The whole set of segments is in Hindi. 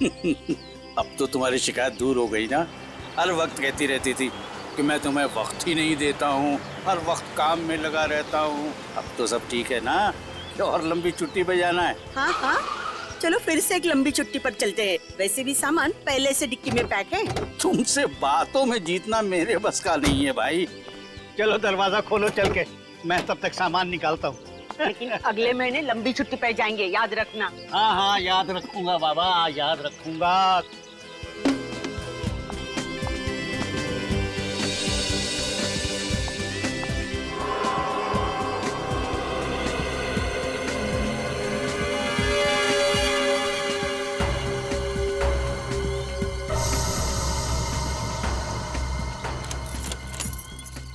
अब तो तुम्हारी शिकायत दूर हो गई ना। हर वक्त कहती रहती थी कि मैं तुम्हें वक्त ही नहीं देता हूँ, हर वक्त काम में लगा रहता हूँ। अब तो सब ठीक है ना, कि और लंबी छुट्टी पे जाना है? हाँ हाँ, चलो फिर से एक लंबी छुट्टी पर चलते हैं। वैसे भी सामान पहले से डिक्की में पैक है। तुमसे बातों में जीतना मेरे बस का नहीं है भाई। चलो दरवाजा खोलो चल के, मैं तब तक सामान निकालता हूँ। लेकिन अगले महीने लंबी छुट्टी पे जाएंगे, याद रखना। हाँ हाँ, याद रखूंगा बाबा, याद रखूंगा।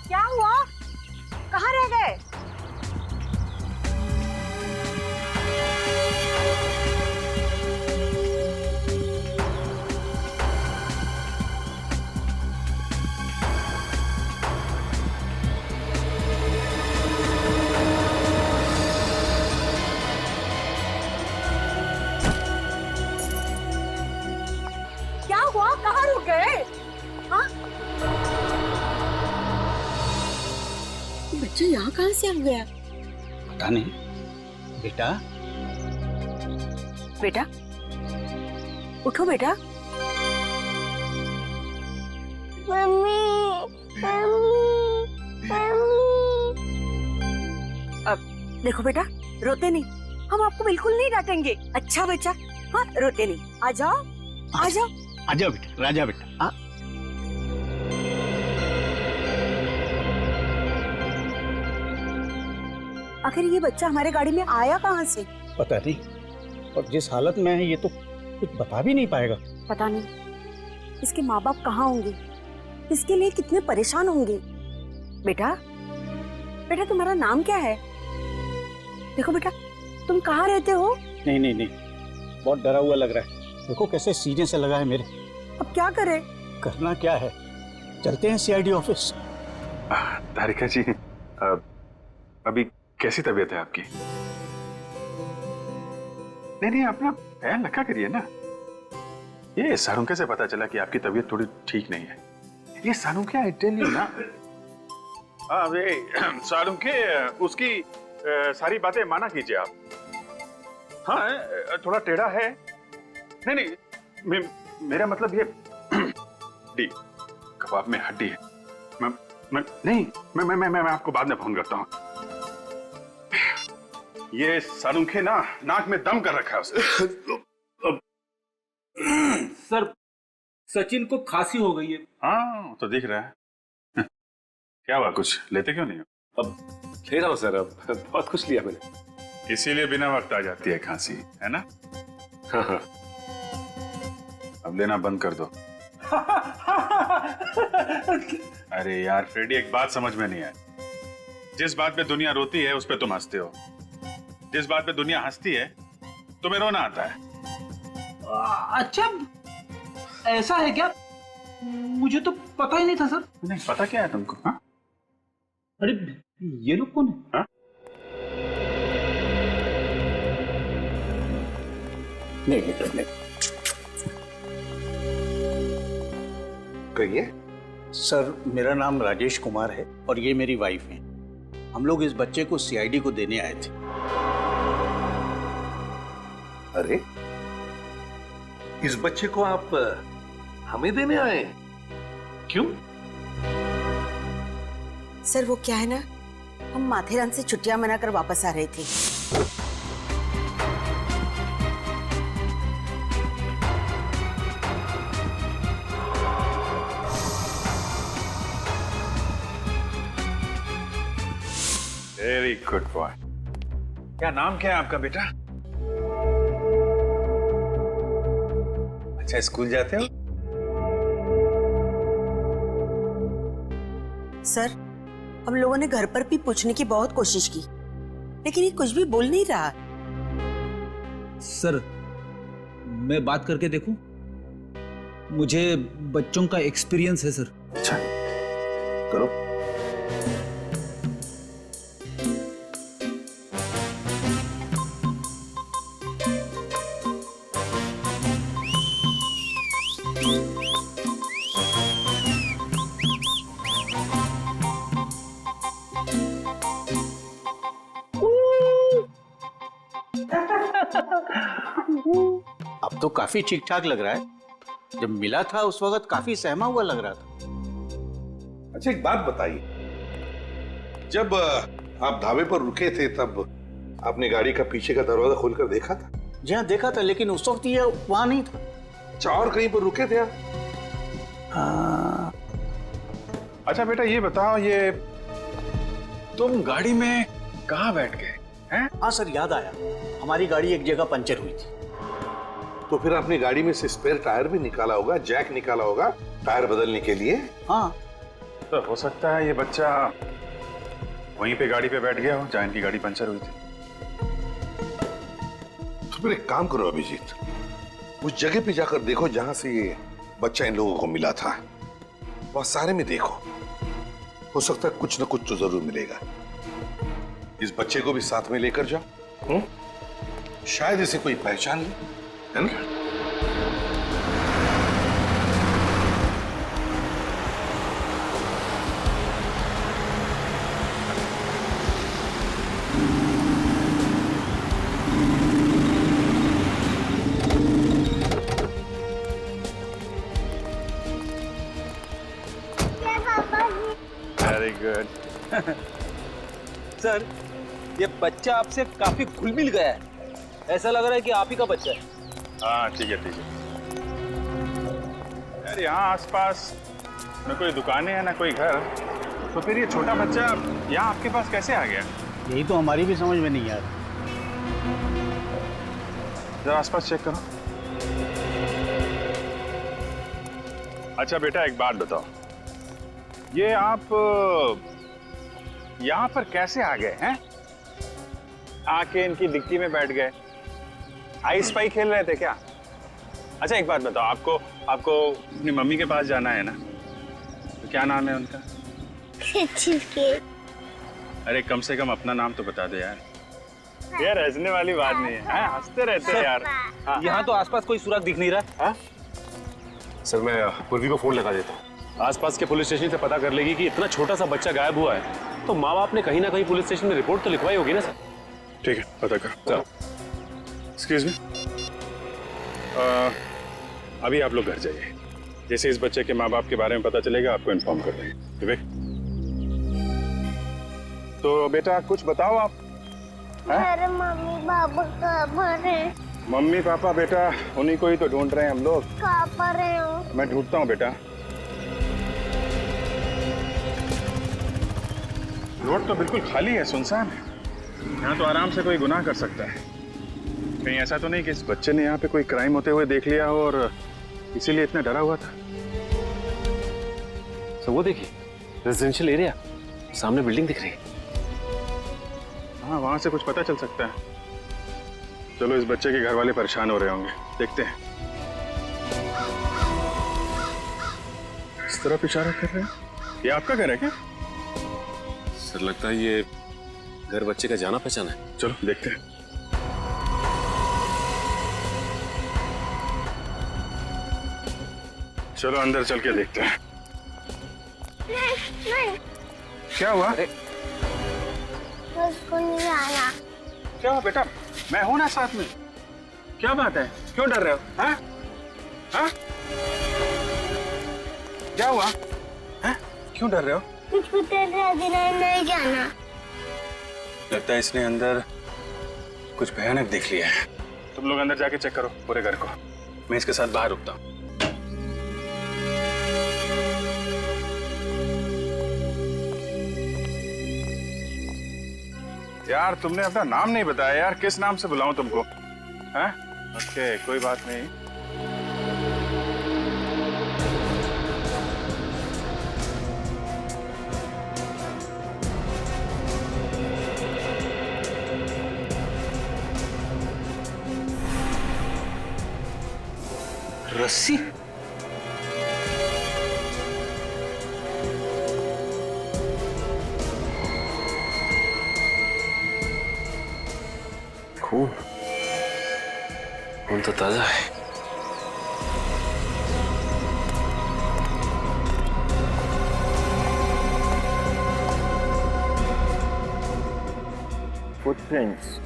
क्या हुआ? कहाँ रह गए? क्या हुआ? कहाँ रुक गए? हाँ? बच्चा यहाँ कहाँ से आ गया? पता नहीं बेटा। बेटा उठो बेटा। मम्मी, अब देखो बेटा, रोते नहीं, हम आपको बिल्कुल नहीं डांटेंगे। अच्छा बच्चा, हाँ रोते नहीं। आ जाओ आ जाओ। आजा बेटा, राजा बेटा। आखिर ये बच्चा हमारे गाड़ी में आया कहाँ से? पता नहीं, और जिस हालत में है ये तो कुछ बता भी नहीं पाएगा। पता नहीं इसके माँ बाप कहाँ होंगे, इसके लिए कितने परेशान होंगे। बेटा बेटा तुम्हारा नाम क्या है? देखो बेटा, तुम कहाँ रहते हो? नहीं नहीं नहीं, बहुत डरा हुआ लग रहा है। देखो कैसे सीने से लगा है मेरे। अब क्या करें? करना क्या है, चलते हैं सीआईडी ऑफिस। तारिका जी, अभी कैसी तबीयत है आपकी? नहीं नहीं, अपना ख्याल रखा करिए ना। ये सारुंके से पता चला कि आपकी तबीयत थोड़ी ठीक नहीं है। ये सारुंके, आई टेल यू ना। सारुंके, उसकी सारी बातें माना कीजिए आप। हाँ, थोड़ा टेढ़ा है। नहीं नहीं, मेरा मतलब ये डी कबाब में हड्डी है। मैं आपको बाद में फोन करता हूँ। ये सारुंखे ना नाक में दम कर रखा है उसने। सर, सचिन को खांसी हो गई है। हाँ, तो दिख रहा है। क्या हुआ, कुछ लेते क्यों नहीं हो? अब ले रहा हूँ सर, अब बहुत कुछ लिया मैंने। इसीलिए बिना वक्त आ जाती है खांसी, है ना? हाँ हाँ। अब लेना बंद कर दो। अरे यार फ्रेडी, एक बात समझ में नहीं आई। जिस बात पे दुनिया रोती है उस पे तुम हंसते हो, जिस बात पे दुनिया हंसती है तुम्हें रोना आता है। अच्छा, ऐसा है क्या? मुझे तो पता ही नहीं था सर। नहीं पता क्या है तुमको? हाँ, अरे ये लोग कौन है? हाँ? नहीं, कहिए। सर, मेरा नाम राजेश कुमार है और ये मेरी वाइफ है। हम लोग इस बच्चे को सीआईडी को देने आए थे। अरे, इस बच्चे को आप हमें देने आए हैं? क्यों? सर वो क्या है ना, हम माथेरान से छुट्टियां मनाकर वापस आ रहे थे। Very good boy. क्या नाम क्या है आपका बेटा? अच्छा, स्कूल जाते हो? सर, हम लोगों ने घर पर भी पूछने की बहुत कोशिश की, लेकिन ये कुछ भी बोल नहीं रहा। सर, मैं बात करके देखूं? मुझे बच्चों का एक्सपीरियंस है सर। अच्छा, करो। काफी ठीक ठाक लग रहा है। जब मिला था उस वक्त काफी सहमा हुआ लग रहा था। अच्छा एक बात बताइए, जब आप ढाबे पर रुके थे तब आपने गाड़ी का पीछे का दरवाजा खोलकर देखा था? जी हाँ देखा था, लेकिन उस वक्त ये वहां नहीं था। अच्छा, और कहीं पर रुके थे आप? हाँ। अच्छा बेटा ये बताओ, ये तुम गाड़ी में कहाँ बैठ गए हैं? हाँ सर, याद आया, हमारी गाड़ी एक जगह पंचर हुई थी। तो फिर आपने गाड़ी में से स्पेयर टायर भी निकाला होगा, जैक निकाला होगा टायर बदलने के लिए। हाँ तो हो सकता है ये बच्चा वहीं पे गाड़ी पे बैठ गया हो जहाँ इनकी गाड़ी पंचर हुई थी। तो फिर एक काम करो अभिजीत, उस जगह पे जाकर देखो जहां से ये बच्चा इन लोगों को मिला था, वहां सारे में देखो, हो सकता है कुछ न कुछ तो जरूर मिलेगा। इस बच्चे को भी साथ में लेकर जाओ, शायद इसे कोई पहचान ले, है ना? Very good. सर, ये बच्चा आपसे काफी घुल मिल गया है, ऐसा लग रहा है कि आप ही का बच्चा है। हाँ ठीक है ठीक है। यार यहाँ आसपास न कोई दुकानें हैं ना कोई घर, तो फिर ये छोटा बच्चा यहाँ आपके पास कैसे आ गया? यही तो हमारी भी समझ में नहीं आ रहा। जरा आसपास चेक करो। अच्छा बेटा एक बात बताओ, ये आप यहाँ पर कैसे आ गए हैं? आके इनकी डिक्की में बैठ गए, आइस पाई खेल रहे थे क्या? अच्छा एक बात बताओ, आपको अपनी मम्मी के पास जाना है ना, तो क्या नाम है उनका? छिलके। अरे कम से कम अपना नाम तो बता दे यार। यार हंसने वाली बात नहीं है, हाँ, हंसते रहते हैं यार। हाँ। यहाँ तो आसपास कोई सुराग दिख नहीं रहा। हाँ? सर मैं पूर्वी को फोन लगा देता हूँ, आसपास के पुलिस स्टेशन से पता कर लेगी कि इतना छोटा सा बच्चा गायब हुआ है, तो माँ बाप ने कहीं ना कहीं पुलिस स्टेशन में रिपोर्ट तो लिखवाई होगी ना सर। ठीक है पता कर। एक्सक्यूज मी, अभी आप लोग घर जाइए, जैसे इस बच्चे के माँ बाप के बारे में पता चलेगा आपको इन्फॉर्म कर देंगे। विवेक, तो बेटा कुछ बताओ आप। अरे मम्मी पापा कहाँ पर है? मम्मी पापा बेटा उन्हीं को ही तो ढूंढ रहे हैं हम लोग। कहाँ पर है वो? मैं ढूंढता हूँ बेटा। रोड तो बिल्कुल खाली है, सुनसान है, यहाँ तो आराम से कोई गुनाह कर सकता है। कहीं ऐसा तो नहीं कि इस बच्चे ने यहाँ पे कोई क्राइम होते हुए देख लिया हो और इसीलिए इतना डरा हुआ था। सर वो देखिए, रेजिडेंशियल एरिया, सामने बिल्डिंग दिख रही है। हाँ वहां से कुछ पता चल सकता है। चलो इस बच्चे के घर वाले परेशान हो रहे होंगे, देखते हैं। इस तरफ इशारा कर रहे हैं, ये आपका घर है क्या? सर लगता है ये घर बच्चे का जाना पहचाना है। चलो देखते हैं। चलो अंदर चल के देखते हैं। नहीं, क्या हुआ? उसको नहीं आना। क्या हुआ बेटा? मैं हूं ना साथ में। क्या बात है, क्यों डर रहे हो? हाँ? हाँ? क्या हुआ? हाँ? क्यों डर रहे हो? मुझको तेरे बिना नहीं जाना। लगता है इसने अंदर कुछ भयानक देख लिया है। तुम लोग अंदर जाके चेक करो पूरे घर को, मैं इसके साथ बाहर रुकता हूँ। यार तुमने अपना नाम नहीं बताया यार, किस नाम से बुलाऊं तुमको? हैं? ओके कोई बात नहीं। रस्सी? खून, खून तो ताजा है। फुटप्रिंट्स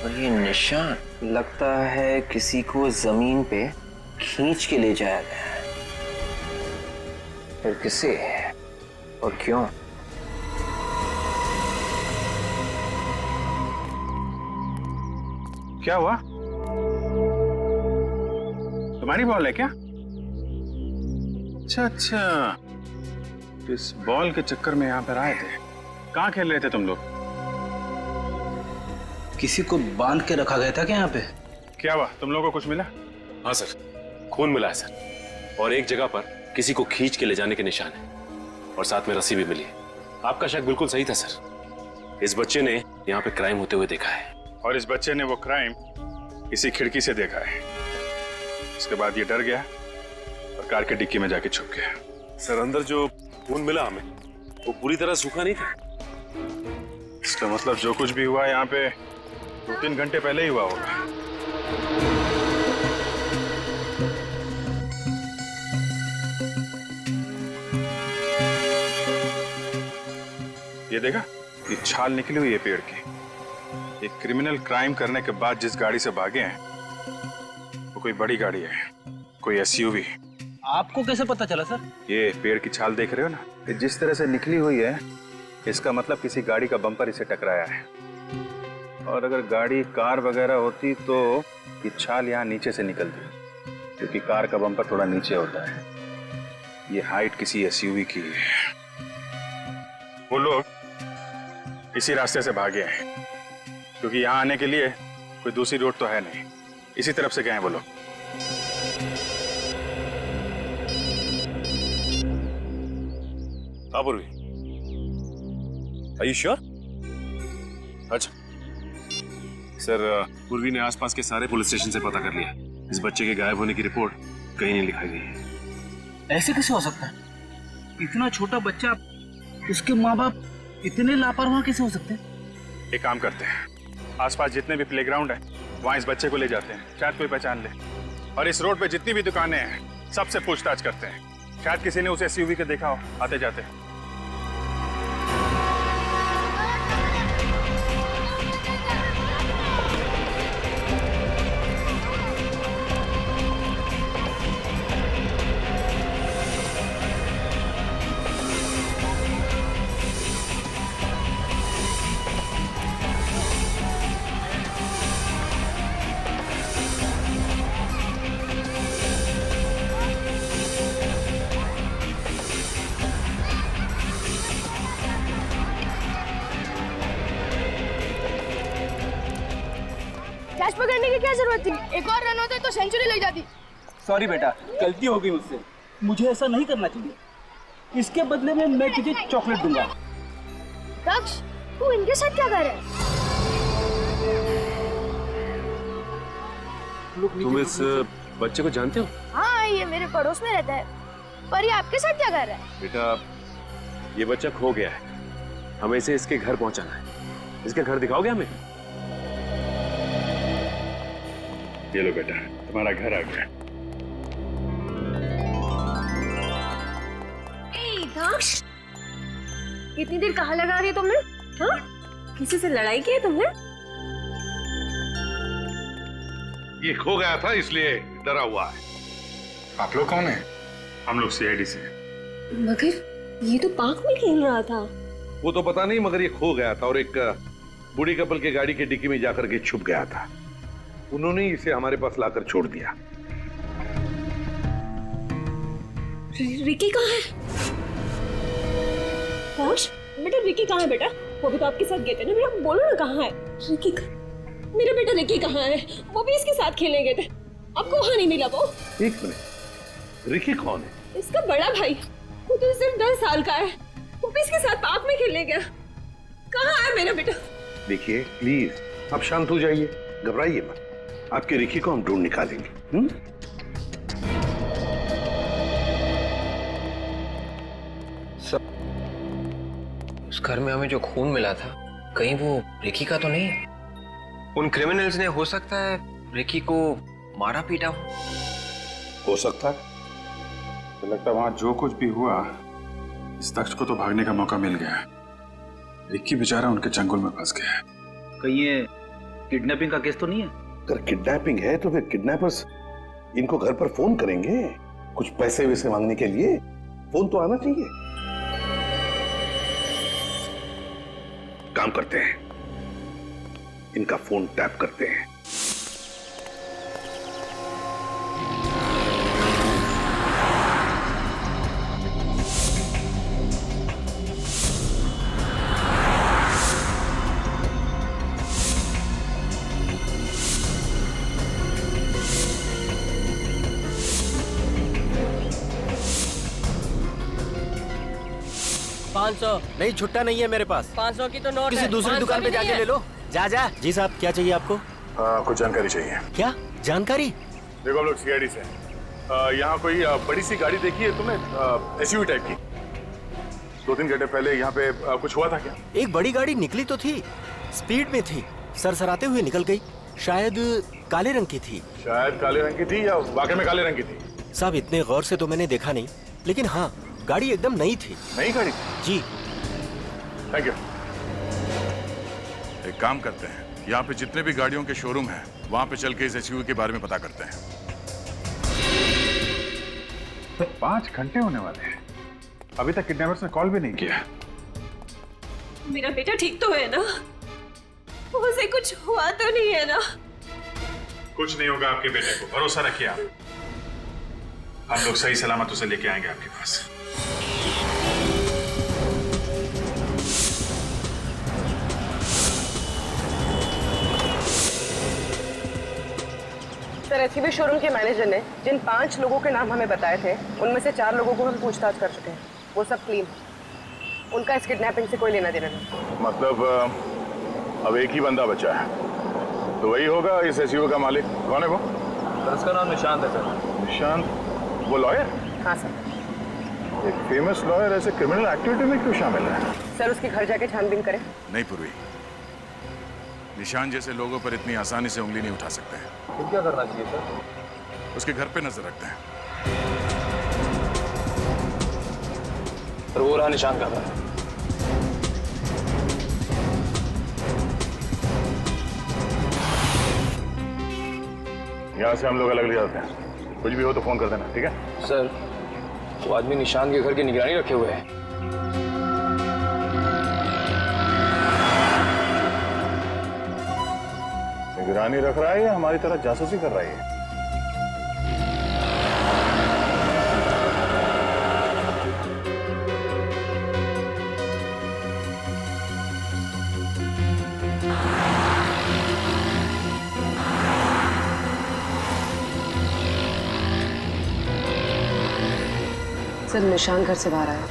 और ये निशान लगता है किसी को जमीन पे खींच के ले जाया गया है। पर किसे और क्यों? क्या हुआ? तुम्हारी बॉल है क्या? अच्छा अच्छा, इस बॉल के चक्कर में यहाँ पर आए थे। कहाँ खेल रहे थे तुम लोग? किसी को बांध के रखा गया था क्या यहाँ पे? क्या हुआ, तुम लोगों को कुछ मिला? हाँ सर, खून मिला है सर, और एक जगह पर किसी को खींच के ले जाने के निशान है, और साथ में रस्सी भी मिली है। आपका शक बिल्कुल सही था सर। इस बच्चे ने यहाँ पे क्राइम होते हुए देखा है, और इस बच्चे ने वो क्राइम इसी खिड़की से देखा है। उसके बाद ये डर गया और कार के डिक्की में जाके छुप गया। सर अंदर जो खून मिला हमें वो पूरी तरह सूखा नहीं था। इसका मतलब जो कुछ भी हुआ यहाँ पे 2-3 घंटे पहले ही हुआ होगा। ये देखा, ये छाल निकली हुई है पेड़ की। एक क्रिमिनल क्राइम करने के बाद जिस गाड़ी से भागे हैं वो कोई बड़ी गाड़ी है, कोई एसयूवी। आपको कैसे पता चला सर? ये पेड़ की छाल देख रहे हो ना, ये जिस तरह से निकली हुई है, इसका मतलब किसी गाड़ी का बम्पर इसे टकराया है। और अगर गाड़ी कार वगैरह होती तो ये छाल यहाँ नीचे से निकलती, क्योंकि कार का बम्पर थोड़ा नीचे होता है। ये हाइट किसी एसयूवी की है। वो लोग इसी रास्ते से भागे हैं, क्योंकि यहाँ आने के लिए कोई दूसरी रोड तो है नहीं। इसी तरफ से गए हैं वो लोग। हाँ पूर्वी, Are you sure? अच्छा सर, पूर्वी ने आसपास के सारे पुलिस स्टेशन से पता कर लिया। इस बच्चे के गायब होने की रिपोर्ट कहीं नहीं लिखाई गई है। ऐसे कैसे हो सकता है? इतना छोटा बच्चा, उसके माँ बाप इतने लापरवाह कैसे हो सकते हैं? एक काम करते हैं, आसपास जितने भी प्लेग्राउंड है वहाँ इस बच्चे को ले जाते हैं, शायद कोई पहचान ले। और इस रोड पे जितनी भी दुकानें हैं सबसे पूछताछ करते हैं, शायद किसी ने उसे एसयूवी के देखा हो आते जाते। कैच पकड़ने की क्या जरूरत थी? एक और रन होते तो सेंचुरी लग जाती। सॉरी बेटा, गलती हो गई मुझसे। मुझे ऐसा नहीं करना चाहिए। इसके बदले में मैं तुझे चॉकलेट दूंगा। दक्ष, तू इनके साथ क्या कर रहा है? तुम इस बच्चे को जानते हो? हाँ, ये मेरे पड़ोस में रहता है। पर ये आपके साथ क्या कर रहा है? बेटा, ये बच्चा खो गया है, हमें इसे इसके घर पहुंचाना है। इसके घर दिखाओगे हमें? ये लो बेटा, तुम्हारा घर आ गया। दक्ष, इतनी देर कहाँ लगा रही है तुमने? हाँ? किसी से लड़ाई की है तुमने? ये खो गया था इसलिए डरा हुआ है। आप लोग कौन हैं? हम लोग सीआईडी से। मगर ये तो पार्क में खेल रहा था। वो तो पता नहीं, मगर ये खो गया था और एक बूढ़ी कपल के गाड़ी की डिक्की में जाकर के छुप गया था। उन्होंने इसे हमारे पास लाकर छोड़ दिया। रिकी कहाँ है? दक्ष, बेटा रिकी कहाँ है बेटा? वो भी तो आपके साथ गए थे ना, बेटा बोलो ना कहाँ है रिकी? मेरा बेटा रिकी कहाँ है? वो भी इसके साथ खेलने गए थे, आपको वहाँ नहीं मिला वो? एक मिनट, रिकी कौन है? इसका बड़ा भाई, वो तो सिर्फ 10 साल का है। वो भी इसके साथ पार्क में खेलने गया। कहाँ है मेरा बेटा? देखिए प्लीज आप शांत हो जाइए, घबराइए मत। आपके रिकी को हम ढूंढ निकालेंगे। उस घर में हमें जो खून मिला था, कहीं वो रिकी का तो नहीं है? उन क्रिमिनल्स ने हो सकता है रिकी को मारा पीटा हो सकता है। तो लगता है वहां जो कुछ भी हुआ, इस दक्ष को तो भागने का मौका मिल गया। रिकी बेचारा उनके चंगुल में फंस गया है। कहीं ये किडनैपिंग का केस तो नहीं है? अगर किडनैपिंग है तो फिर किडनैपर्स इनको घर पर फोन करेंगे, कुछ पैसे वैसे मांगने के लिए फोन तो आना चाहिए। काम करते हैं, इनका फोन टैप करते हैं। नहीं, छुट्टा नहीं है मेरे पास। 500 की तो नोट किसी दूसरी दुकान पे जाके ले लो। जा जा। जी साहब, क्या चाहिए आपको? कुछ जानकारी चाहिए। क्या जानकारी? देखो हम लोग सीआईडी से यहाँ कोई बड़ी सी गाड़ी देखी है तुमने, एसयूवी टाइप की? 2-3 घंटे पहले यहाँ पे कुछ हुआ था क्या? एक बड़ी गाड़ी निकली तो थी, स्पीड में थी, सरसराते हुए निकल गई। शायद काले रंग की थी। शायद काले रंग की थी या वाकई में काले रंग की थी? साहब इतने गौर से तो मैंने देखा नहीं, लेकिन हाँ गाड़ी एकदम नई थी। नई गाड़ी? जी। Thank you. एक काम करते हैं, यहाँ पे जितने भी गाड़ियों के शोरूम हैं, वहाँ पे चल के इस एसयूवी के बारे में पता करते हैं। 5 घंटे होने वाले हैं, अभी तक किडनैपर्स ने कॉल भी नहीं किया। मेरा बेटा ठीक तो है ना? उसे कुछ हुआ तो नहीं है ना? कुछ नहीं होगा आपके बेटे को, भरोसा रखिए आप। हम लोग सही सलामत उसे लेके आएंगे आपके पास। सर, एसयूवी शोरूम के मैनेजर ने जिन 5 लोगों के नाम हमें बताए थे, उनमें से 4 लोगों को हम पूछताछ कर चुके हैं। वो सब क्लीन, उनका इस किडनैपिंग से कोई लेना देना नहीं। मतलब अब एक ही बंदा बचा है, तो वही होगा इस एसयूवी का मालिक। कौन है वो? सर उसका नाम निशांत है सर। निशांत? वो लॉयर? हाँ सर। एक फेमस लॉयर ऐसे क्रिमिनल एक्टिविटी में क्यों शामिल है? सर उसके घर जाके छानबीन करें। नहीं पूर्वी, निशान जैसे लोगों पर इतनी आसानी से उंगली नहीं उठा सकते हैं। तो क्या करना चाहिए सर? उसके घर पे नजर रखते हैं। सर वो रहा निशान का घर। यहाँ से हम लोग अलग ले जाते हैं, कुछ भी हो तो फोन कर देना, ठीक है? सर वो आदमी निशान के घर की निगरानी रखे हुए है। निगरानी रख रहा है या हमारी तरह जासूसी कर रहा है? सर निशान घर से बाहर आया।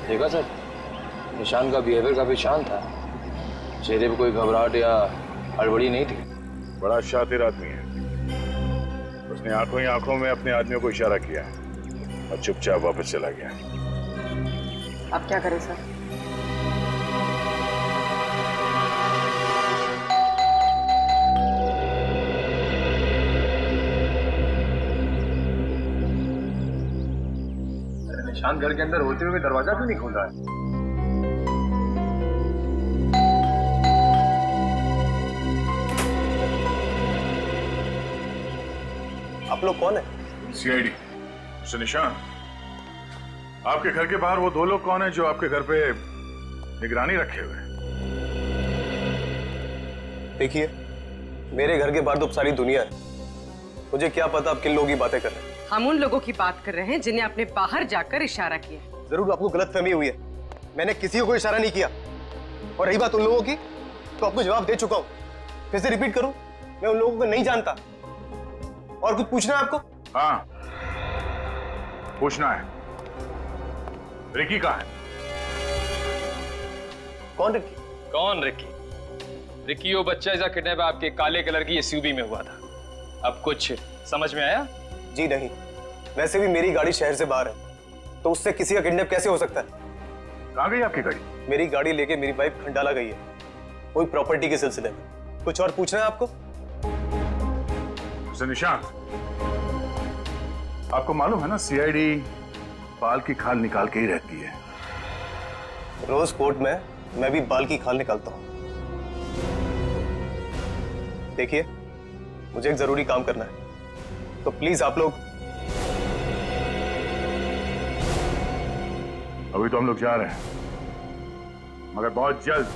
देखा सर, निशान का बिहेवियर काफी शांत था, चेहरे पे कोई घबराहट या हड़बड़ी नहीं थी। बड़ा शातिर आदमी है। उसने आंखों ही आंखों में अपने आदमियों को इशारा किया और चुपचाप वापस चला गया। अब क्या करें सर? निशान घर के अंदर होते हुए दरवाजा क्यों नहीं खोल रहा है? आप लोग कौन है? सीआईडी। मिस्टर निशान, आपके घर के बाहर वो 2 लोग कौन है जो आपके घर पे निगरानी रखे हुए हैं? देखिए, मेरे घर के बाहर तो सारी दुनिया है, मुझे क्या पता आप किन लोगों की बातें कर रहे हैं। हम उन लोगों की बात कर रहे हैं जिन्हें आपने बाहर जाकर इशारा किया। जरूर आपको गलतफहमी हुई है, मैंने किसी को इशारा नहीं किया। और रही बात उन लोगों की, तो आपको जवाब दे चुका हूं। फिर से रिपीट करूं, मैं उन लोगों को नहीं जानता। और कुछ पूछना है आपको? हाँ, पूछना है। रिकी कहाँ है? कौन रिकी? कौन रिकी? रिकी वो बच्चा ऐसा किडनैप आपके काले कलर की एसयूवी में हुआ था। अब कुछ समझ में आया? जी नहीं, वैसे भी मेरी गाड़ी शहर से बाहर है, तो उससे किसी का किडनैप कैसे हो सकता है? कहाँ गई आपकी गाड़ी? मेरी गाड़ी लेके मेरी वाइफ खंडाला गई है, कोई प्रॉपर्टी के सिलसिले में। कुछ और पूछना है आपको? मिस्टर निशांत, आपको मालूम है ना सीआईडी बाल की खाल निकाल के ही रहती है। रोज कोर्ट में मैं भी बाल की खाल निकालता हूं। देखिए, मुझे एक जरूरी काम करना है, तो प्लीज आप लोग। अभी तो हम लोग जा रहे हैं, मगर बहुत जल्द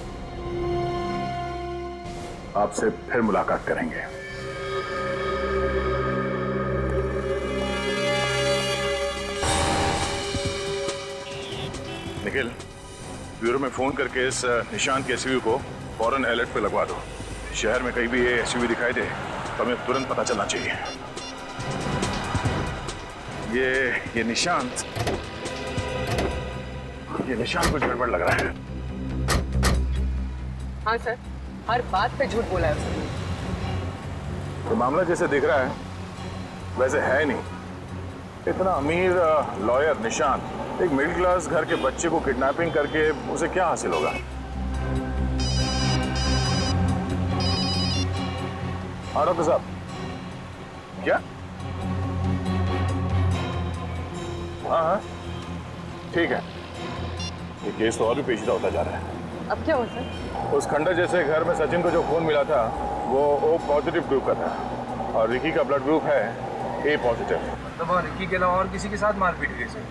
आपसे फिर मुलाकात करेंगे। निखिल, ब्यूरो में फोन करके इस निशांत के एसयूवी को फौरन अलर्ट पे लगवा दो। शहर में कहीं भी ये एसयूवी दिखाई दे तो हमें तुरंत पता चलना चाहिए। ये निशांत कुछ गड़बड़ लग रहा है। हाँ सर, हर बात पे झूठ बोला है उसने। तो मामला जैसे दिख रहा है वैसे है नहीं। इतना अमीर लॉयर निशांत एक मिडिल क्लास घर के बच्चे को किडनैपिंग करके उसे क्या हासिल होगा? हाँ डॉक्टर साहब, क्या? हाँ ठीक है। ये केस तो और भी पेचीदा होता जा रहा है। अब क्या हुआ सर? उस खंडर जैसे घर में सचिन को जो खून मिला था वो O पॉजिटिव ग्रुप का था और रिकी का ब्लड ग्रुप है A पॉजिटिव। मतलब वहाँ रिकी के अलावा और किसी के साथ मारपीट हुई सर?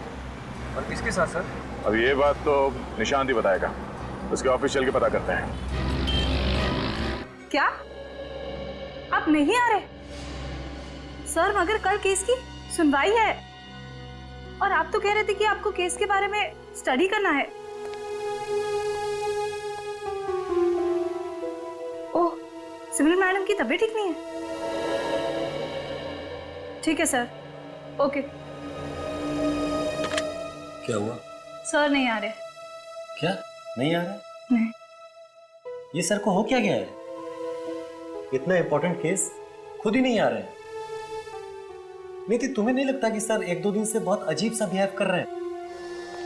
और किसके साथ सर? अब ये बात तो निशांत ही बताएगा, उसके ऑफिस चल के पता करते हैं। क्या आप नहीं आ रहे सर? मगर कल केस की सुनवाई है और आप तो कह रहे थे कि आपको केस के बारे में स्टडी करना है। ओह, सिमरन मैडम की तबीयत ठीक नहीं है। ठीक है सर, ओके। क्या हुआ? सर नहीं आ रहे। क्या नहीं आ रहा? नहीं। ये सर को हो क्या गया है? इतना इंपॉर्टेंट केस खुद ही नहीं आ रहे हैं। नीति, तुम्हें नहीं लगता कि सर एक दो दिन से बहुत अजीब सा बिहेव कर रहे हैं?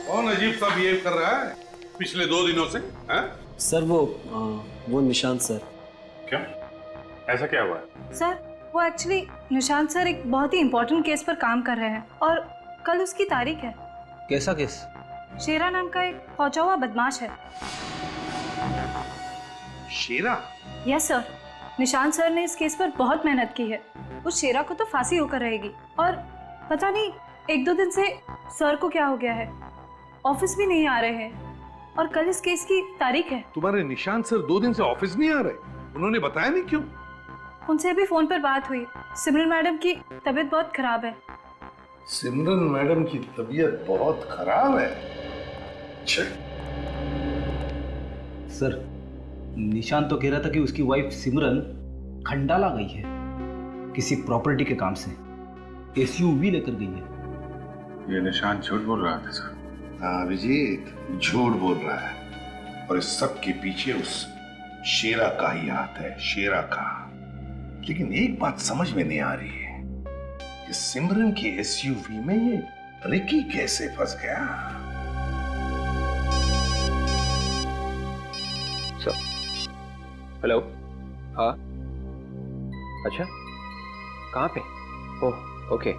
कौन अजीब सा बिहेव कर रहा है पिछले 2 दिनों से? सर वो निशांत सर। क्या? ऐसा क्या हुआ? सर वो एक्चुअली निशांत सर एक बहुत ही इम्पोर्टेंट केस पर काम कर रहे हैं और कल उसकी तारीख है। कैसा केस? शेरा नाम का एक पहुंचा हुआ बदमाश है। शेरा? यस सर, निशांत सर ने इस केस पर बहुत मेहनत की है। उस शेरा को तो फांसी होकर रहेगी और पता नहीं 1-2 दिन से सर को क्या हो गया है, ऑफिस भी नहीं आ रहे हैं और कल इस केस की तारीख है। तुम्हारे निशांत सर 2 दिन से ऑफिस नहीं आ रहे? उन्होंने बताया नहीं क्यों? उनसे अभी फोन पर बात हुई, सिमरन मैडम की तबीयत बहुत खराब है। सिमरन मैडम की तबीयत बहुत खराब है? सर, निशांत तो कह रहा था कि उसकी वाइफ सिमरन खंडाला गई है किसी प्रॉपर्टी के काम से, एसयूवी लेकर गई है। ये निशांत झूठ बोल रहा था सर। हाँ अभिजीत, झूठ बोल रहा है और इस सब के पीछे उस शेरा का ही हाथ है, शेरा का। लेकिन एक बात समझ में नहीं आ रही है कि सिमरन की एसयूवी में ये रिकी कैसे फंस गया? हेलो। हाँ, अच्छा, कहाँ पे? Oh okay,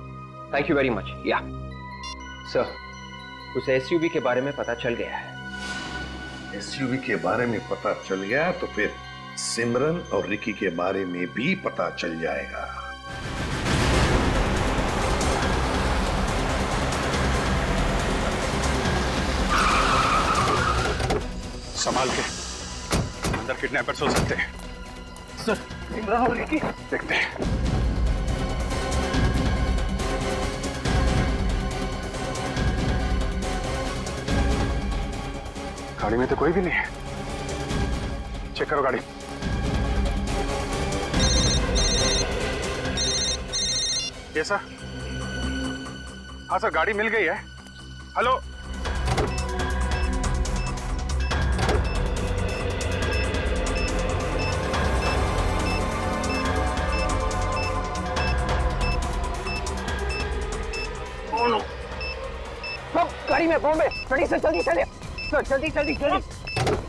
thank you very much. या सर, उस एसयूवी के बारे में पता चल गया है। एसयूवी के बारे में पता चल गया तो फिर सिमरन और रिकी के बारे में भी पता चल जाएगा। संभाल के, अंदर किडनैपर्स हो सकते हैं। सर, सिमरन और रिकी देखते हैं। गाड़ी में तो कोई भी नहीं है। चेक करो गाड़ी। ये सर? हाँ सर, गाड़ी मिल गई है। हेलो, गाड़ी में बॉम्बे, जल्दी से चले। सर जल्दी जल्दी जल्दी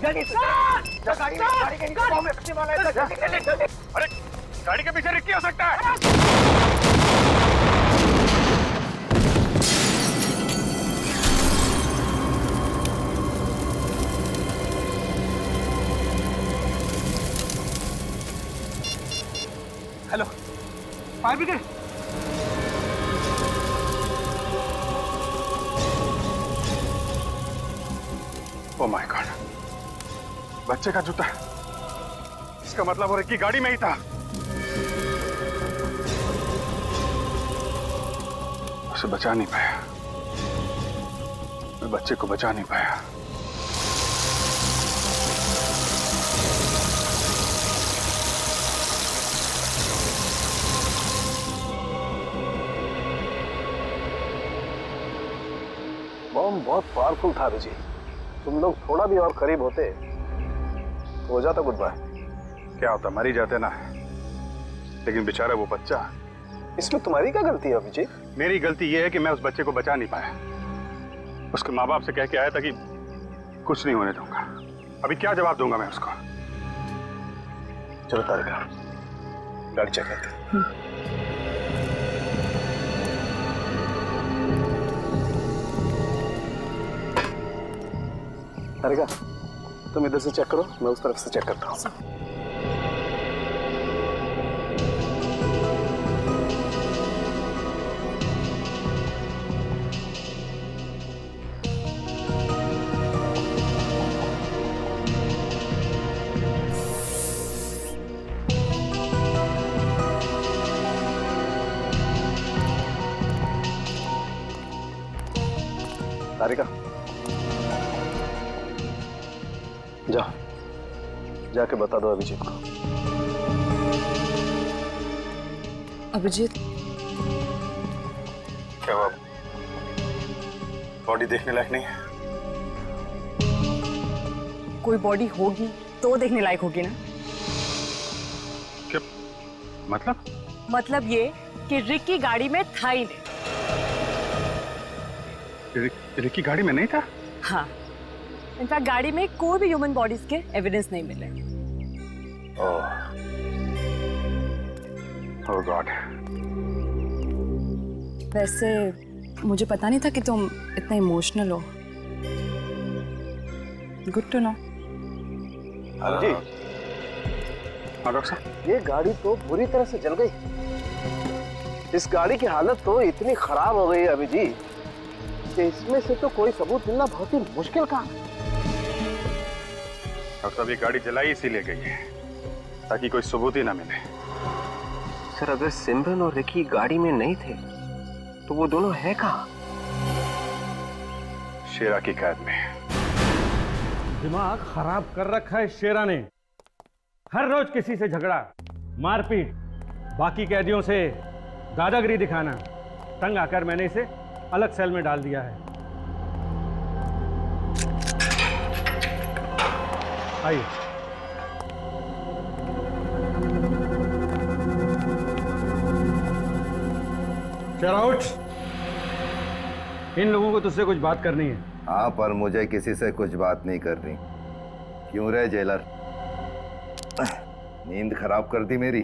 जल्दी गाड़ी के नीचे में रखने वाला है, जल्दी जल्दी जल्दी। अरे गाड़ी के पीछे रिक्की हो सकता है। Hello fire brigade. Oh my God, बच्चे का जूता। इसका मतलब वो रिक्की गाड़ी में ही था। उसे बचा नहीं पाया, मैं बच्चे को बचा नहीं पाया। बम बहुत पावरफुल था विजय, तुम लोग थोड़ा भी और करीब होते तो हो जाता गुड बाय। क्या होता, मर ही जाते ना। लेकिन बेचारा वो बच्चा। इसमें तुम्हारी क्या गलती है विजय? मेरी गलती ये है कि मैं उस बच्चे को बचा नहीं पाया। उसके माँ बाप से कह के आया था कि कुछ नहीं होने दूंगा। अभी क्या जवाब दूंगा मैं उसको? चलो तारिका, गाड़ी चेक करते हैं। तारिका, तुम इधर से चेक करो, मैं उस तरफ से चेक करता हूँ। तारिका, जाके बता दो अभिजीत को। अभिजीत, क्या हुआ? बॉडी देखने लायक नहीं है? कोई बॉडी होगी तो देखने लायक होगी ना। क्या मतलब? मतलब ये कि रिक्की गाड़ी में था ही नहीं। रिक्की गाड़ी में नहीं था? हाँ, इनफैक्ट गाड़ी में कोई भी ह्यूमन बॉडीज के एविडेंस नहीं मिले। ओह गॉड। वैसे मुझे पता नहीं था कि तुम इतना इमोशनल हो। Good to know. हाँ जी। हाँ डॉक्टर साहब। ये गाड़ी तो बुरी तरह से जल गई। इस गाड़ी की हालत तो इतनी खराब हो गई है अभिजीत कि इसमें से तो कोई सबूत मिलना बहुत ही मुश्किल काम है। डॉक्टर साहब, ये गाड़ी जलाई इसीलिए गई है ताकि कोई सबूत ही ना मिले। सर, अगर सिमरन और रिकी गाड़ी में नहीं थे तो वो दोनों है कहाँ? शेरा की कैद में। दिमाग खराब कर रखा है शेरा ने। हर रोज किसी से झगड़ा, मारपीट, बाकी कैदियों से दादागिरी दिखाना। तंग आकर मैंने इसे अलग सेल में डाल दिया है। आइए। शेरा उठ, इन लोगों को तुझसे कुछ बात करनी है। हाँ, पर मुझे किसी से कुछ बात नहीं करनी। क्यों रे जेलर, नींद खराब कर दी मेरी।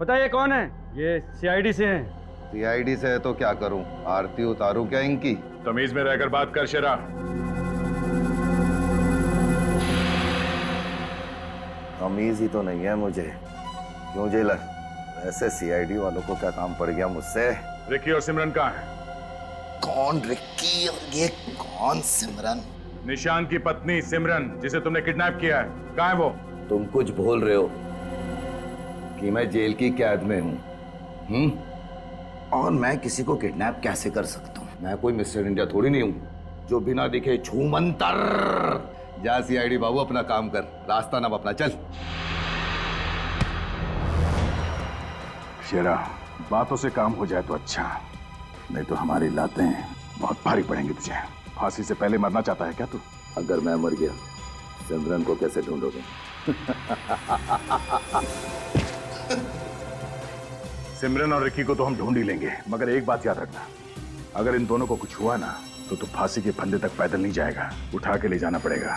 पता ये कौन है? ये सीआईडी से हैं। सीआईडी से है तो क्या करूं? आरती उतारूं क्या इनकी? तमीज में रहकर बात कर शेरा। तमीज ही तो नहीं है मुझे। क्यों जेलर, ऐसे सीआईडी वालों को क्या काम पड़ गया मुझसे? रिक्की और सिमरन कहाँ है? कौन रिक्की और ये कौन सिमरन? निशान की पत्नी सिमरन, जिसे तुमने किडनैप किया है, कहाँ है वो? तुम कुछ भूल रहे हो कि मैं जेल की कैद में हूँ। और मैं किसी को किडनैप कैसे कर सकता हूँ? मैं कोई मिस्टर इंडिया थोड़ी नहीं हूँ जो बिना दिखे छूमंतर। जा सीआईडी बाबू, अपना काम कर, रास्ता ना अपना चल। शेरा, बातों से काम हो जाए तो अच्छा, नहीं तो हमारी लातें बहुत भारी पड़ेंगी तुझे। फांसी से पहले मरना चाहता है क्या तू? अगर मैं मर गया, सिमरन को कैसे ढूंढोगे? सिमरन और रिक्की को तो हम ढूंढ ही लेंगे, मगर एक बात याद रखना, अगर इन दोनों को कुछ हुआ ना तो तू फांसी के फंदे तक पैदल नहीं जाएगा, उठा के ले जाना पड़ेगा।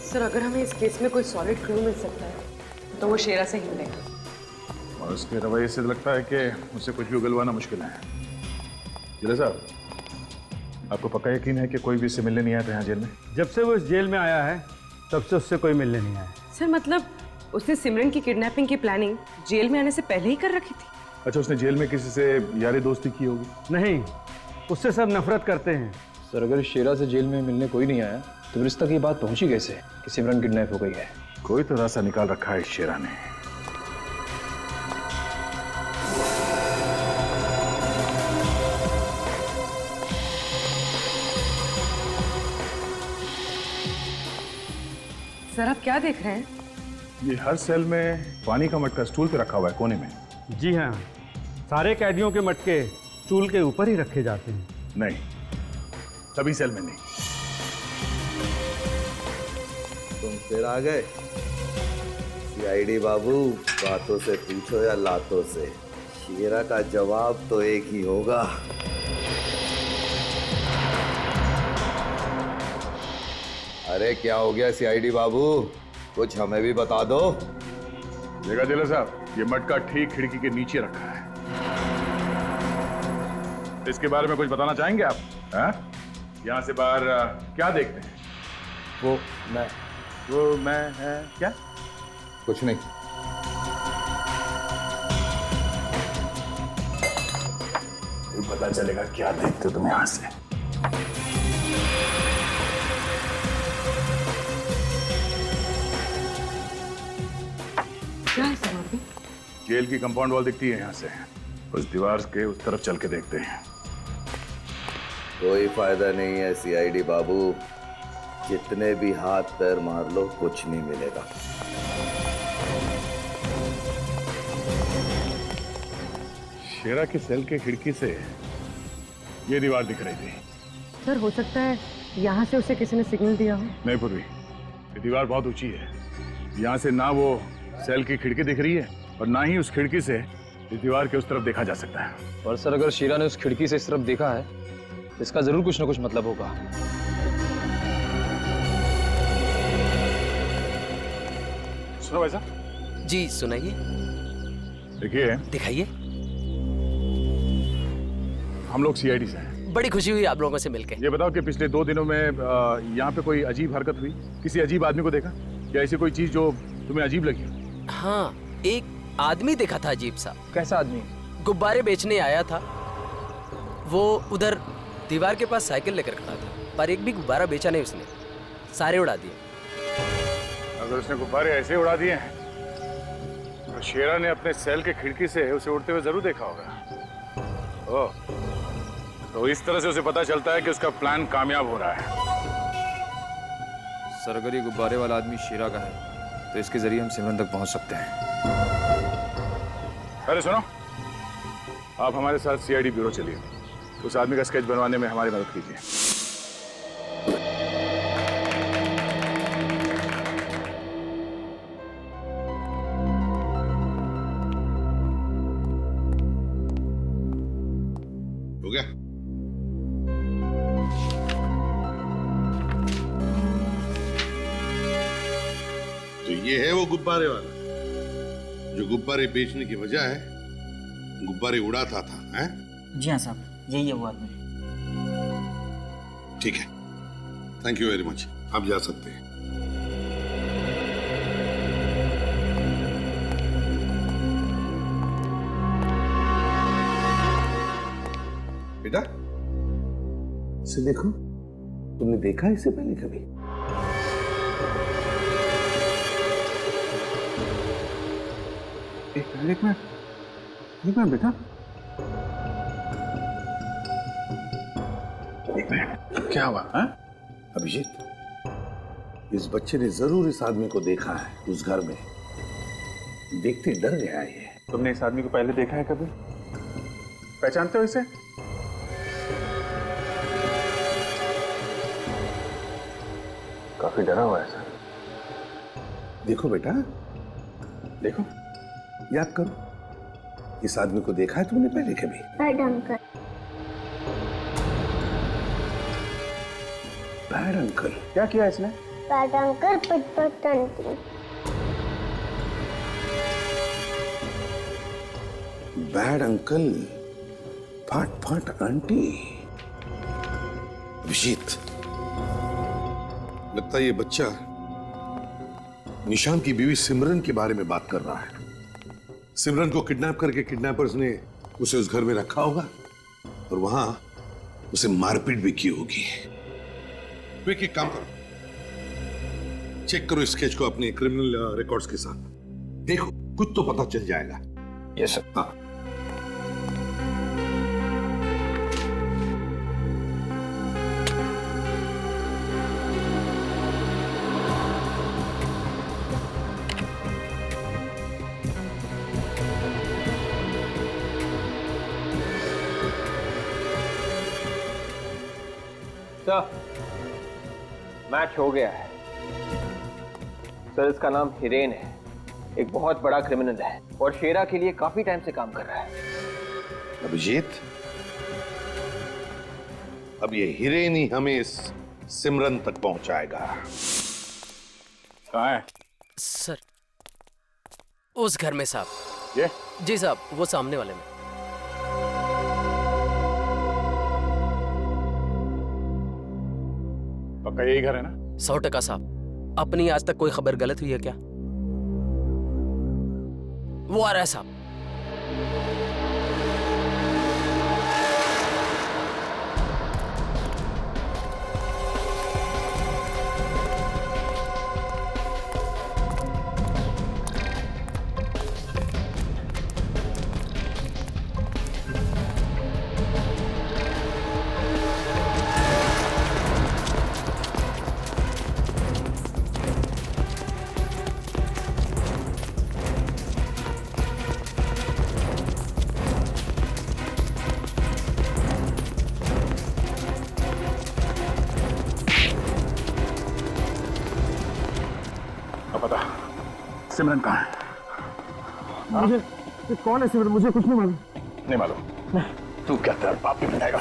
सर अगर हमें इस केस में कोई सॉलिड क्लू मिल सकता है तो वो शेरा से ही मिलेगा। और उसके रवैये से लगता है कि उससे कुछ भी उगलवाना मुश्किल है। जिला साहब, आपको पक्का यकीन है कि कोई भी इससे मिलने नहीं आया था यहाँ जेल में? जब से वो इस जेल में आया है तब से उससे कोई मिलने नहीं आया। सर मतलब उसने सिमरन की किडनैपिंग की प्लानिंग जेल में आने से पहले ही कर रखी थी। अच्छा, उसने जेल में किसी से यारी दोस्ती की होगी? नहीं, उससे सब नफरत करते हैं। सर अगर शेरा से जेल में मिलने कोई नहीं आया तो फिर इस तक ये बात पहुंची कैसे कि सिमरन किडनैप हो गई है? कोई तो रास्ता निकाल रखा है इस शेरा ने। सर आप क्या देख रहे हैं? ये हर सेल में पानी का मटका स्टूल पे रखा हुआ है कोने में। जी हाँ, सारे कैदियों के मटके स्टूल के ऊपर ही रखे जाते हैं। नहीं, सभी सेल में नहीं। तुम फिर आ गए? सीआईडी बाबू, बातों से पूछो या लातों से, शेरा का जवाब तो एक ही होगा। अरे क्या हो गया सीआईडी बाबू, कुछ हमें भी बता दो। देखा जिला साहब, ये मटका ठीक खिड़की के नीचे रखा है। इसके बारे में कुछ बताना चाहेंगे आप? यहाँ से बाहर क्या देखते हैं? वो मैं है क्या? कुछ नहीं। पता चलेगा क्या देखते हो तुम यहाँ से। क्या है सर? अभी जेल की कंपाउंड वॉल दिखती है यहाँ से, उस दीवार के उस तरफ चल के देखते हैं। कोई फायदा नहीं है सीआईडी बाबू, जितने भी हाथ पैर मार लो कुछ नहीं मिलेगा। शेरा की सेल के खिड़की से ये दीवार दिख रही थी। सर हो सकता है यहाँ से उसे किसी ने सिग्नल दिया हो। नहीं पूर्वी, ये दीवार बहुत ऊंची है। यहाँ से ना वो सेल की खिड़की दिख रही है और ना ही उस खिड़की से इस दीवार के उस तरफ देखा जा सकता है। और सर अगर शेरा ने उस खिड़की से इस तरफ देखा है तो इसका जरूर कुछ ना कुछ मतलब होगा। सुनो भाई साहब। जी सुनाइए। देखिए, दिखाइए। हम लोग सीआईडी से हैं। बड़ी खुशी हुई आप लोगों से मिलके। ये बताओ कि पिछले 2 दिनों में यहाँ पे कोई अजीब हरकत हुई? किसी अजीब आदमी को देखा या ऐसी कोई चीज जो तुम्हें अजीब लगी? हाँ, एक आदमी देखा था अजीब सा। कैसा आदमी? गुब्बारे बेचने आया था। वो उधर दीवार के पास साइकिल लेकर खड़ा था, पर एक भी गुब्बारा बेचा नहीं उसने, सारे उड़ा दिए। अगर उसने गुब्बारे ऐसे उड़ा दिए हैं तो शेरा ने अपने सेल के खिड़की से उसे उड़ते हुए जरूर देखा होगा। ओह, तो इस तरह से उसे पता चलता है कि उसका प्लान कामयाब हो रहा है। सर अगर ये गुब्बारे वाला आदमी शेरा का है तो इसके जरिए हम सिमरन तक पहुंच सकते हैं। अरे सुनो, आप हमारे साथ सीआईडी ब्यूरो चलिए, उस आदमी का स्केच बनवाने में हमारी मदद कीजिए। हो गया? तो ये है वो गुब्बारे वाला जो गुब्बारे बेचने की बजाय गुब्बारे उड़ाता था, हैं? जी हाँ साहब, यही है वो आदमी। ठीक है, थैंक यू वेरी मच, आप जा सकते हैं। बेटा इसे देखो, तुमने देखा इसे पहले कभी? एक मिनट बेटा, एक मिनट, क्या हुआ? अभिजीत, इस बच्चे ने जरूर इस आदमी को देखा है उस घर में, देखते डर गया ये। तुमने इस आदमी को पहले देखा है कभी? पहचानते हो इसे? काफी डरा हुआ है सर। देखो बेटा, देखो, याद करो, इस आदमी को देखा है तुमने पहले कभी? Right uncle. अंकल। क्या किया इसने? बैड अंकल पिट आंटी। बैड अंकल फाट फाट आंटी। अभिजीत, लगता है ये बच्चा निशान की बीवी सिमरन के बारे में बात कर रहा है। सिमरन को किडनैप करके किडनैपर्स ने उसे उस घर में रखा होगा और वहां उसे मारपीट भी की होगी। क्विक, एक काम करो, चेक करो स्केच को अपने क्रिमिनल रिकॉर्ड्स के साथ। देखो कुछ तो पता चल जाएगा। Yes sir. हाँ, सर, मैच हो गया है। सर, इसका नाम हिरेन है, एक बहुत बड़ा क्रिमिनल है और शेरा के लिए काफी टाइम से काम कर रहा है। अभिजीत, अब ये हिरेन ही हमें इस सिमरन तक पहुंचाएगा। कहाँ है सर? उस घर में साहब। ये? जी साहब, वो सामने वाले में। पक्का यही घर है ना? 100% साहब। अपनी आज तक कोई खबर गलत हुई है क्या? वो आ रहा है साहब। पता सिमरन कहाँ है? मुझे कौन है सिमरन? मुझे कुछ नहीं मालूम। नहीं मालूम? तू क्या तेरा बाप भी बताएगा?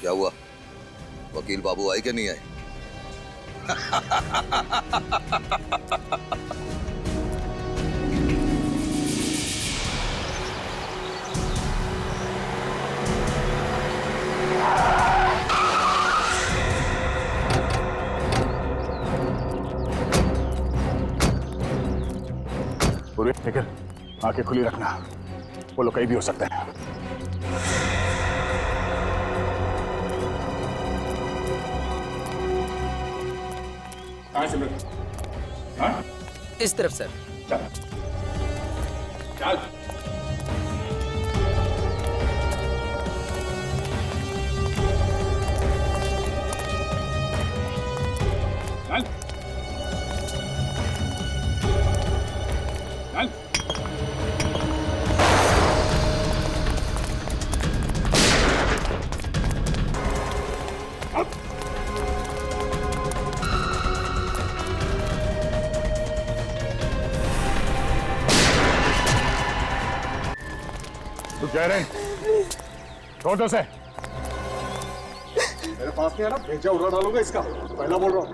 क्या हुआ? वकील बाबू आए क्या नहीं आए? पूरी लेकिन आंखें खुली रखना, वो लोग कहीं भी हो सकते हैं। इस तरफ सर। चल चल। चल चल। तू कह रहे छोड़ दो से। मेरे पास नहीं है ना, भेजा उड़ा डालूंगा इसका, पहला बोल रहा हूँ।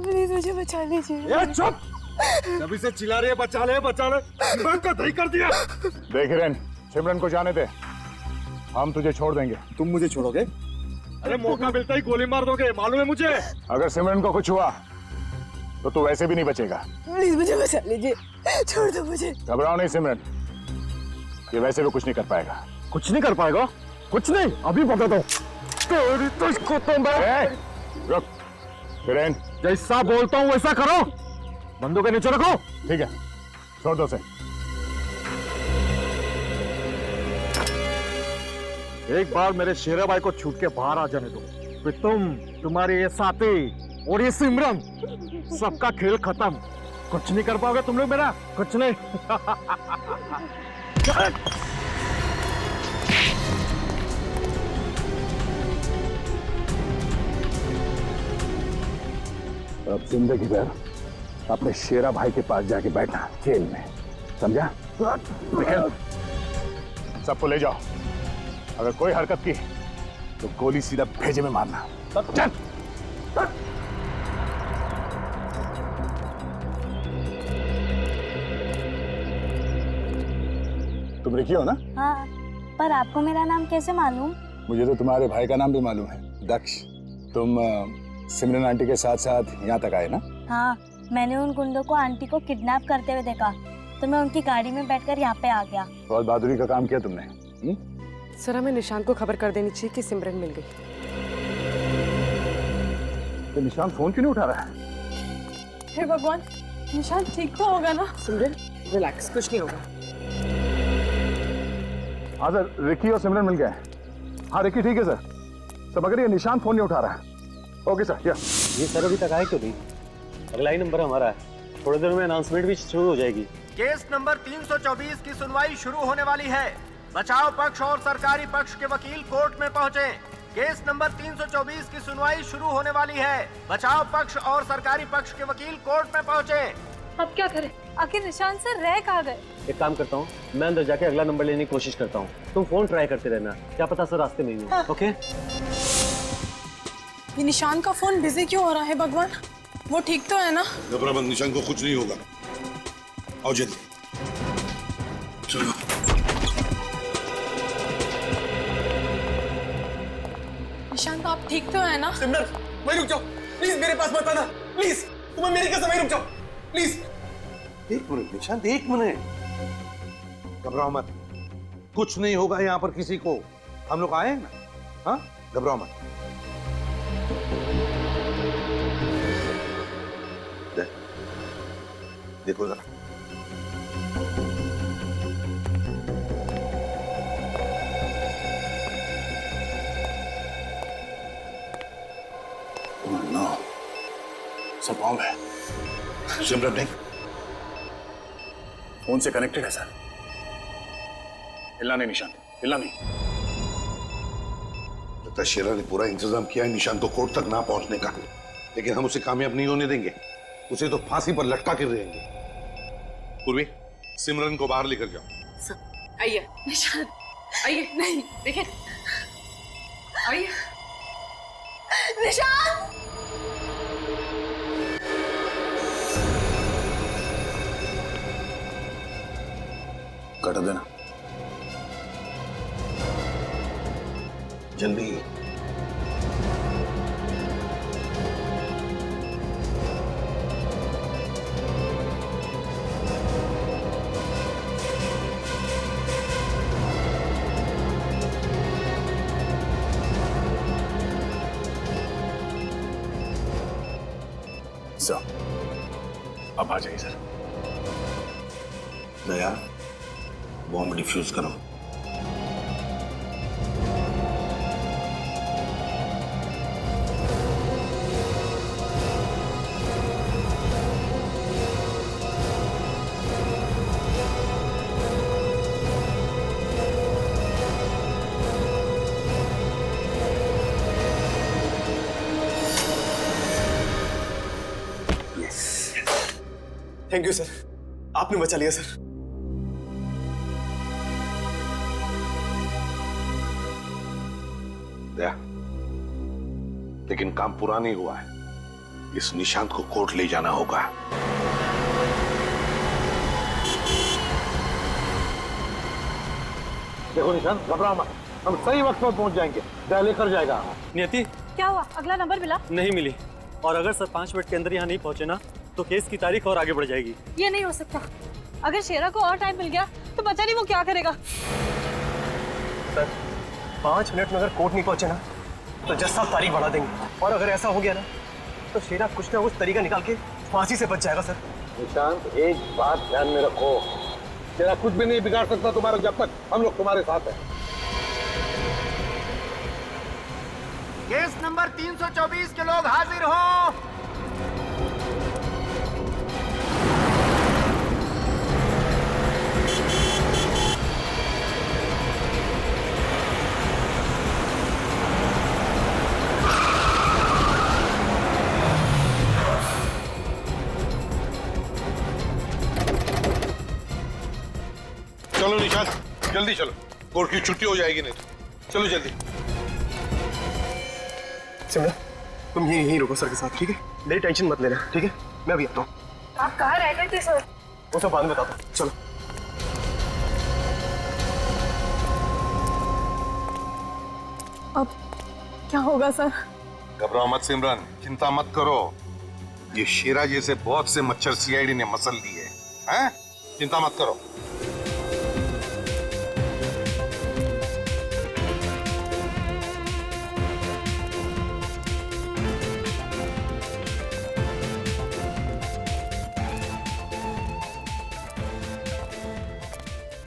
प्लीज मुझे बचा लीजिए। ये चुप! जब से चिल्ला रही है बचा ले दिमाग का दही कर दिया। देख रेन, सिमरन को जाने दे, हम तुझे छोड़ देंगे। तुम मुझे छोड़ोगे? अरे मौका मिलता ही गोली मार दोगे, मालूम है मुझे। अगर सिमरन को कुछ हुआ तो तू वैसे भी नहीं बचेगा। प्लीज मुझे बचा लीजिए, छोड़ दो मुझे। घबराओ नहीं सिमरन, ये वैसे भी कुछ नहीं कर पाएगा। कुछ नहीं कर पाएगा? कुछ नहीं, अभी बता दो। रुक किरण, जैसा बोलता हूँ वैसा करो। बंदूक के नीचे रखो। ठीक है, छोड़ दो से। एक बार मेरे शेरा भाई को छूट के बाहर आ जाने दो, फिर तुम्हारे ये साथी और ये सिमरन सबका खेल खत्म। कुछ नहीं कर पाओगे तुम लोग मेरा, कुछ नहीं। अब जिंदगी भर अपने शेरा भाई के पास जाके बैठना जेल में, समझा? सबको ले जाओ, अगर कोई हरकत की तो गोली सीधा भेजे में मारना। चल। तुम रिकी हो ना? हाँ, पर आपको मेरा नाम कैसे मालूम? मुझे तो तुम्हारे भाई का नाम भी मालूम है, दक्ष। तुम सिमरन आंटी के साथ साथ यहाँ तक आए ना? हाँ, मैंने उन गुंडों को आंटी को किडनैप करते हुए देखा, तो मैं उनकी गाड़ी में बैठकर यहाँ पे आ गया। बहुत बहादुरी का काम किया तुमने। सर, हमें निशांत को खबर कर देनी चाहिए कि सिमरन मिल गई। तो निशांत फोन क्यों नहीं उठा रहा है? हे भगवान, निशांत ठीक तो होगा ना? सिमरन रिलैक्स, कुछ नहीं होगा। हाँ सर, रिकी और सिमरन मिल गए। हाँ रिकी ठीक है सर, सब अगर ये निशांत फोन नहीं उठा रहा है। Okay sir. ये सर अभी तक आए क्यों नहीं? अगला ही नंबर हमारा है, थोड़ी देर में अनाउंसमेंट भी शुरू हो जाएगी। केस नंबर 324 की सुनवाई शुरू होने वाली है। बचाव पक्ष और सरकारी पक्ष के वकील कोर्ट में पहुंचे। केस नंबर 324 की सुनवाई शुरू होने वाली है। बचाव पक्ष और सरकारी पक्ष के वकील कोर्ट में पहुंचे। अब क्या करें? आखिर निशांत सर रह कहाँ गए? एक काम करता हूँ, मैं अंदर जाके अगला नंबर लेने की कोशिश करता हूँ, तुम फोन ट्राई करते रहना, क्या पता सर रास्ते में ही हो। ओके? ये निशांत का फोन बिजी क्यों हो रहा है भगवान? वो ठीक तो है ना? घबरा मत, निशांत को कुछ नहीं होगा। आओ जल्दी चलो। निशांत आप ठीक तो है ना? सिमरन, वहीं रुक जाओ प्लीज, मेरे पास मत आना प्लीज। तुम्हें मेरी कसम, वहीं रुक जाओ प्लीज। एक मिनट निशांत, एक मिनट, घबराओ मत, कुछ नहीं होगा यहाँ पर किसी को। हम लोग आए हैं ना? हाँ, घबराओ मत। देखो जरा, नो, सब ऑन है। सिमरन नहीं, फोन से कनेक्टेड है सर। हिलना नहीं निशांत, हिलना नहीं। लगता है शेरा ने पूरा इंतजाम किया है निशांत को कोर्ट तक ना पहुंचने का, लेकिन हम उसे कामयाब नहीं होने देंगे। उसे तो फांसी पर लटका के रहेंगे। पूर्वी, सिमरन को बाहर लेकर जाओ। आइए निशांत, आइए। नहीं देखिए, आइए निशांत। कट देना जल्दी। सर अब आ जाइए सर। दया, बॉम्ब डिफ्यूज करो। थैंक यू सर, आपने बचा लिया सर। दया, लेकिन काम पूरा नहीं हुआ है। इस निशांत को कोर्ट ले जाना होगा। देखो निशांत, घबराओ मत, हम सही वक्त पर पहुंच जाएंगे। दया लेकर जाएगा। नियति, क्या हुआ? अगला नंबर मिला? नहीं मिली, और अगर सर 5 मिनट के अंदर यहाँ नहीं पहुंचे ना तो केस की तारीख और आगे बढ़ जाएगी। ये नहीं हो सकता। अगर शेरा को और टाइम मिल गया तो पता नहीं वो क्या करेगा। सर 5 मिनट में अगर कोर्ट नहीं पहुंचे ना तो जज साहब तारीख बढ़ा देंगे, और अगर ऐसा हो गया ना तो शेरा कुछ ना कुछ तरीका निकाल के फांसी से बच जाएगा सर। निशांत, एक बात ध्यान में रखो, तेरा कुछ भी नहीं बिगाड़ सकता तुम्हारा जब तक हम लोग तुम्हारे साथ हैं। केस नंबर 324 के लोग हाजिर हो। चलो निशांत, जल्दी चलो, कोर्ट की छुट्टी हो जाएगी नहीं तो। चलो जल्दी। सिमरन, तुम यहीं रुको सर के साथ, ठीक है? मेरी टेंशन मत लेना, ठीक है? मैं अभी आता हूँ। आप कहाँ रह गए थे सर? वो सब बाद में बताता हूँ, चलो। अब क्या होगा सर? घबराओ मत सिमरन, चिंता मत करो। ये शेरा जैसे बहुत से मच्छर सीआईडी ने मसल लिए हैं, चिंता मत करो।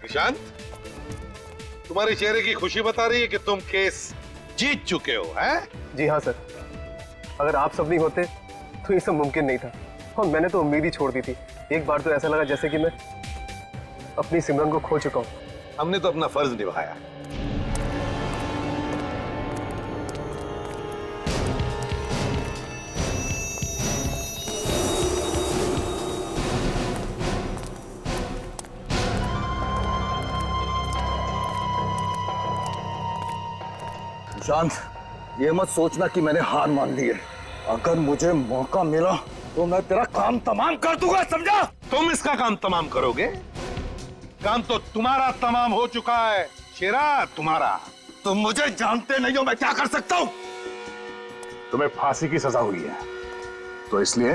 निशांत, तुम्हारे चेहरे की खुशी बता रही है कि तुम केस जीत चुके हो, हैं? जी हाँ सर, अगर आप सब नहीं होते तो ये सब मुमकिन नहीं था, और मैंने तो उम्मीद ही छोड़ दी थी। एक बार तो ऐसा लगा जैसे कि मैं अपनी सिमरन को खो चुका हूँ। हमने तो अपना फर्ज निभाया। शांत, ये मत सोचना कि मैंने हार मान ली है। अगर मुझे मौका मिला तो मैं तेरा काम तमाम कर दूंगा, समझा? तुम इसका काम तमाम करोगे? काम तो तुम्हारा तमाम हो चुका है शेरा, तुम्हारा। तुम मुझे जानते नहीं हो, मैं क्या कर सकता हूं? तुम्हें फांसी की सजा हुई है, तो इसलिए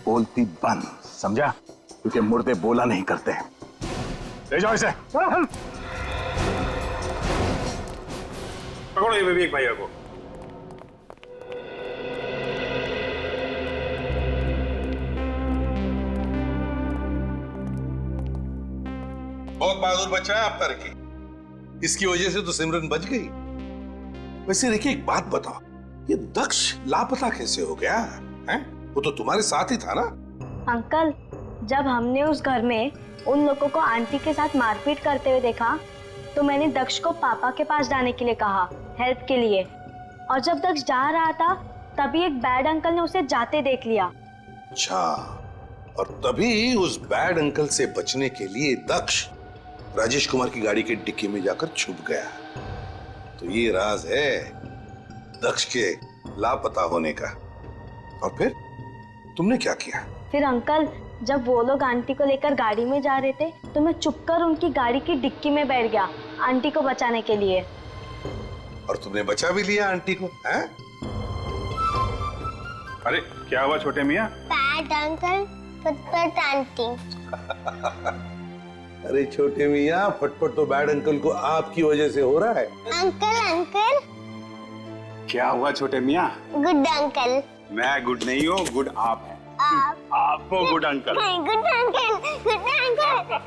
बोलती बंद, समझा? क्योंकि मुर्दे बोला नहीं करते। ले जाओ इसे। पकड़ो ये विवेक भैया को। बहुत बहादुर बच्चा है आपका रखी, इसकी वजह से तो सिमरन बच गई। वैसे देखिए, एक बात बताओ, ये दक्ष लापता कैसे हो गया है? वो तो तुम्हारे साथ ही था ना? अंकल, जब हमने उस घर में उन लोगों को आंटी के साथ मारपीट करते हुए देखा तो मैंने दक्ष को पापा के पास जाने के लिए कहा, हेल्प के लिए। और जब दक्ष जा रहा था तभी एक बैड अंकल ने उसे जाते देख लिया। अच्छा, और तभी उस बैड अंकल से बचने के लिए दक्ष राजेश कुमार की गाड़ी के डिक्की में जाकर छुप गया। तो ये राज है दक्ष के लापता होने का। और फिर तुमने क्या किया? फिर अंकल, जब वो लोग आंटी को लेकर गाड़ी में जा रहे थे तो मैं चुपकर उनकी गाड़ी की डिक्की में बैठ गया आंटी को बचाने के लिए। और तुमने बचा भी लिया आंटी को, हैं? अरे क्या हुआ छोटे मियाँ? बैड अंकल, फटफट आंटी। अरे छोटे मियाँ, फटफट तो बैड अंकल को आपकी वजह से हो रहा है। Uncle uncle. क्या हुआ छोटे मियाँ? Good uncle. मैं गुड नहीं हूँ, गुड आप है। आप हो good uncle. Good uncle, good uncle.